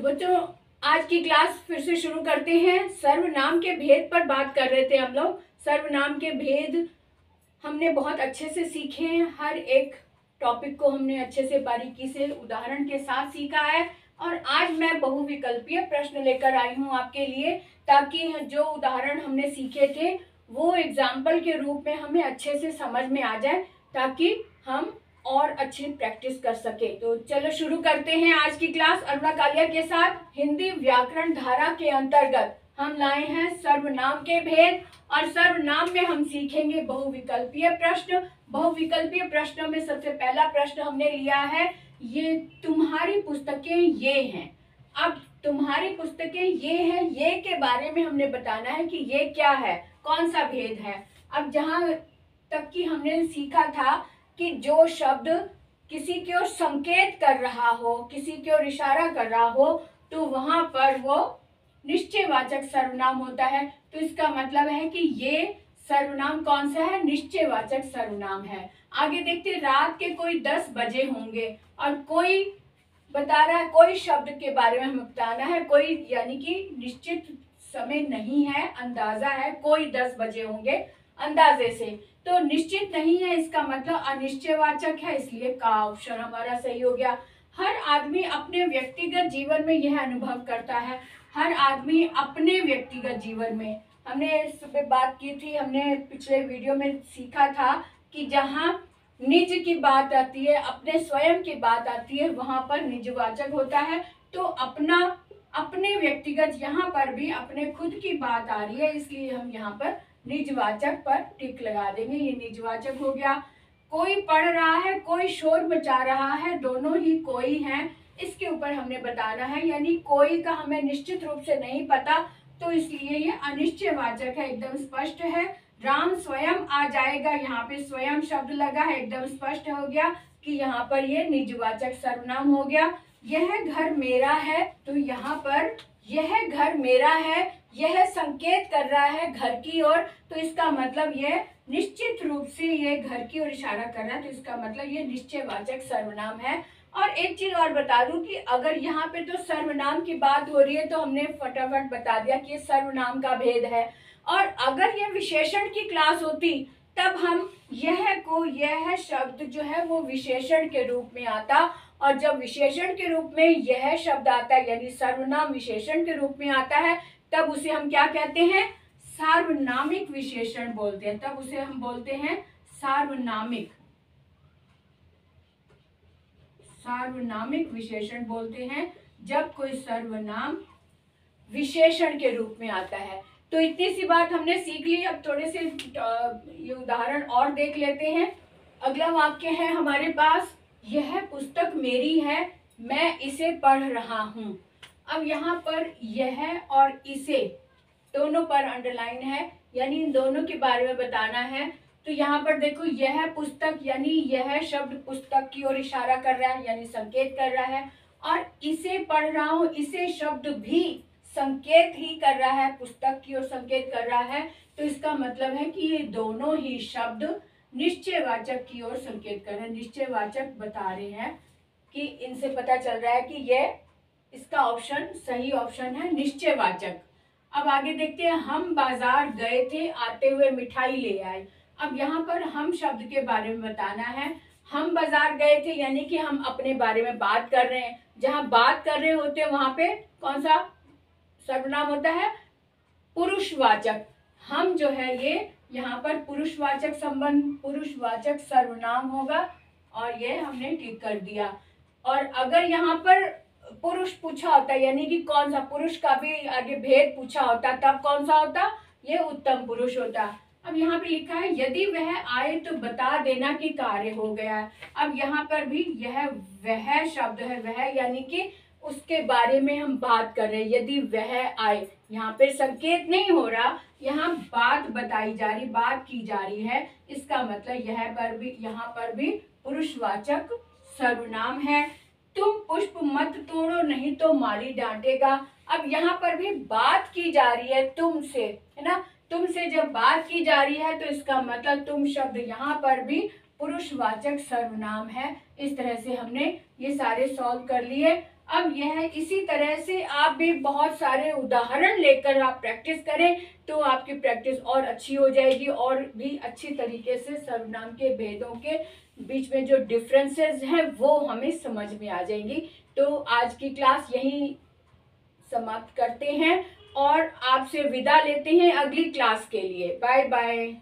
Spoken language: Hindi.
तो बच्चों, आज की क्लास फिर से शुरू करते हैं। सर्वनाम के भेद पर बात कर रहे थे हम लोग। सर्वनाम के भेद हमने बहुत अच्छे से सीखे हैं। हर एक टॉपिक को हमने अच्छे से बारीकी से उदाहरण के साथ सीखा है। और आज मैं बहुविकल्पीय प्रश्न लेकर आई हूँ आपके लिए, ताकि जो उदाहरण हमने सीखे थे वो एग्जाम्पल के रूप में हमें अच्छे से समझ में आ जाए, ताकि हम और अच्छी प्रैक्टिस कर सके। तो चलो शुरू करते हैं आज की क्लास अरुणा कालिया के साथ। हिंदी व्याकरण धारा के अंतर्गत हम लाए हैं सर्वनाम के भेद, और सर्वनाम में हम सीखेंगे बहुविकल्पीय प्रश्न। बहुविकल्पीय प्रश्नों में सबसे पहला प्रश्न हमने लिया है, ये तुम्हारी पुस्तकें ये हैं। अब तुम्हारी पुस्तकें ये हैं, ये के बारे में हमने बताना है कि ये क्या है, कौन सा भेद है। अब जहां तक कि हमने सीखा था कि जो शब्द किसी की ओर संकेत कर रहा हो, किसी की ओर इशारा कर रहा हो, तो वहां पर वो निश्चयवाचक सर्वनाम होता है। तो इसका मतलब है कि ये सर्वनाम कौन सा है, निश्चयवाचक सर्वनाम है। आगे देखते, रात के कोई 10 बजे होंगे, और कोई बता रहा है, कोई शब्द के बारे में हमें बताना है। कोई यानी कि निश्चित समय नहीं है, अंदाजा है, कोई 10 बजे होंगे अंदाजे से। तो निश्चित नहीं है, इसका मतलब अनिश्चयवाचक है, इसलिए का ऑप्शन हमारा सही हो गया। हर आदमी अपने व्यक्तिगत जीवन में यह अनुभव करता है। हर आदमी अपने व्यक्तिगत जीवन में, हमने सुबह बात की थी, हमने पिछले वीडियो में सीखा था कि जहाँ निज की बात आती है, अपने स्वयं की बात आती है, वहां पर निजवाचक होता है। तो अपना, अपने व्यक्तिगत, यहाँ पर भी अपने खुद की बात आ रही है, इसलिए हम यहाँ पर निजवाचक पर टिक लगा देंगे, ये निजवाचक हो गया। कोई पढ़ रहा है, कोई शोर मचा रहा है, दोनों ही कोई हैं, इसके ऊपर हमने बताना है। यानी कोई का हमें निश्चित रूप से नहीं पता, तो इसलिए ये अनिश्चयवाचक है, एकदम स्पष्ट है। राम स्वयं आ जाएगा, यहाँ पे स्वयं शब्द लगा है, एकदम स्पष्ट हो गया कि यहाँ पर ये निजवाचक सर्वनाम हो गया। यह घर मेरा है, तो यहाँ पर यह घर मेरा है, यह संकेत कर रहा है घर की ओर, तो इसका मतलब यह निश्चित रूप से ये घर की ओर इशारा कर रहा है, तो इसका मतलब ये निश्चयवाचक सर्वनाम है। और एक चीज और बता दूं कि अगर यहाँ पे तो सर्वनाम की बात हो रही है, तो हमने फटाफट बता दिया कि ये सर्वनाम का भेद है। और अगर ये विशेषण की क्लास होती, तब हम यह शब्द जो है वो विशेषण के रूप में आता, और जब विशेषण के रूप में यह शब्द आता है, यानी सर्वनाम विशेषण के रूप में आता है, तब उसे हम क्या कहते हैं, सार्वनामिक विशेषण बोलते हैं। तब उसे हम बोलते हैं सार्वनामिक, सार्वनामिक विशेषण बोलते हैं, जब कोई सर्वनाम विशेषण के रूप में आता है। तो इतनी सी बात हमने सीख ली। अब थोड़े से ये उदाहरण और देख लेते हैं। अगला वाक्य है हमारे पास, यह पुस्तक मेरी है, मैं इसे पढ़ रहा हूँ। अब यहाँ पर यह और इसे दोनों पर अंडरलाइन है, यानी इन दोनों के बारे में बताना है। तो यहाँ पर देखो, यह पुस्तक यानी यह शब्द पुस्तक की ओर इशारा कर रहा है, यानी संकेत कर रहा है। और इसे पढ़ रहा हूँ, इसे शब्द भी संकेत ही कर रहा है, पुस्तक की ओर संकेत कर रहा है। तो इसका मतलब है कि ये दोनों ही शब्द निश्चयवाचक की ओर संकेत कर रहे हैं, निश्चयवाचक बता रहे हैं, कि इनसे पता चल रहा है कि ये इसका ऑप्शन सही ऑप्शन है, निश्चयवाचक। अब आगे देखते हैं, हम बाजार गए थे, आते हुए मिठाई ले आए। अब यहाँ पर हम शब्द के बारे में बताना है। हम बाजार गए थे यानी कि हम अपने बारे में बात कर रहे हैं। जहाँ बात कर रहे होते हैं वहां पे कौन सा सर्वनाम होता है, पुरुषवाचक। हम जो है ये यहाँ पर पुरुषवाचक संबंध, पुरुषवाचक सर्वनाम होगा, और ये हमने टिक कर दिया। और अगर यहाँ पर पुरुष पूछा होता, यानी कि कौन सा पुरुष का भी आगे भेद पूछा होता, तब कौन सा होता, ये उत्तम पुरुष होता। अब यहाँ पे लिखा है, यदि वह आए तो बता देना कि कार्य हो गया है। अब यहाँ पर भी यह वह शब्द है, वह यानी कि उसके बारे में हम बात कर रहे हैं। यदि वह आए, यहाँ पे संकेत नहीं हो रहा, यहाँ बात बताई जा रही, बात की जा रही है, इसका मतलब यहाँ पर भी पुरुषवाचक सर्वनाम है। तुम पुष्प मत तोड़ो, नहीं तो माली डांटेगा। अब यहाँ पर भी बात की जा रही है तुमसे, है ना, तुमसे जब बात की जा रही है, तो इसका मतलब तुम शब्द यहाँ पर भी पुरुषवाचक सर्वनाम है। इस तरह से हमने ये सारे सॉल्व कर लिए। अब यह इसी तरह से आप भी बहुत सारे उदाहरण लेकर आप प्रैक्टिस करें तो आपकी प्रैक्टिस और अच्छी हो जाएगी और भी अच्छी तरीके से सर्वनाम के भेदों के बीच में जो डिफरेंसेस हैं वो हमें समझ में आ जाएंगी। तो आज की क्लास यहीं समाप्त करते हैं और आपसे विदा लेते हैं अगली क्लास के लिए। Bye bye.